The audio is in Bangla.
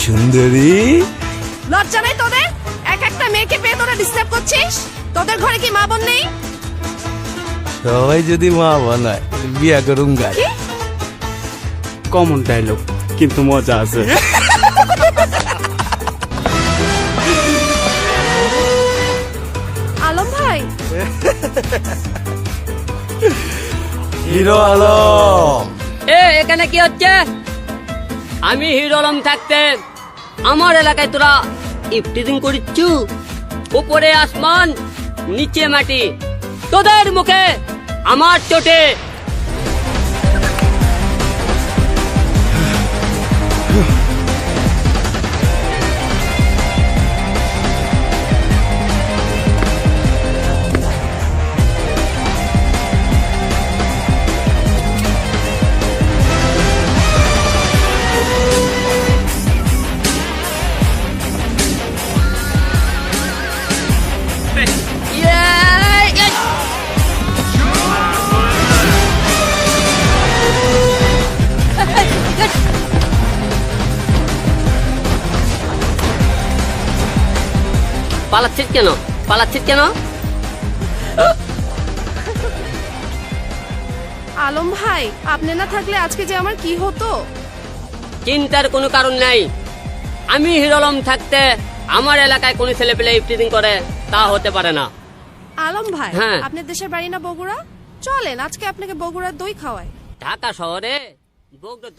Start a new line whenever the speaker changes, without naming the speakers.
সুন্দরী,
লজ্জা নাই তোদের? এক একটা মেয়েকে পেয়ে তোরা ডিস্টার্ব করছিস? তোদের ঘরে কি মা বোন নেই?
সবাই যদি মা বানায় বিয়া করুম গাই।
কমন ডায়লগ, কিন্তু মজা আছে।
আলম ভাই,
হিরো আলম,
এখানে কি হচ্ছে? আমি হিরো আলম থাকতে আমার এলাকায় তোরা ইফটিজিং করিচ্ছু? উপরে আসমান, নিচে মাটি, তোদের মুখে আমার চোটে। পালাচ্ছিস কেন? পালাচ্ছিস কেন?
আলম ভাই, আপনি না থাকলে আজকে যে আমার কি হতো?
চিন্তার কোনো কারণ নাই। আমি হিরো আলম থাকতে আমার এলাকায় কোন ছেলে পেলে ইফটিজিং করে তা হতে পারে না।
আলম ভাই,
হ্যাঁ।
আপনার দেশের বাড়ি না বগুড়া? চলেন আজকে আপনাকে বগুড়ার দই খাওয়াই।
ঢাকা শহরে বগুড়া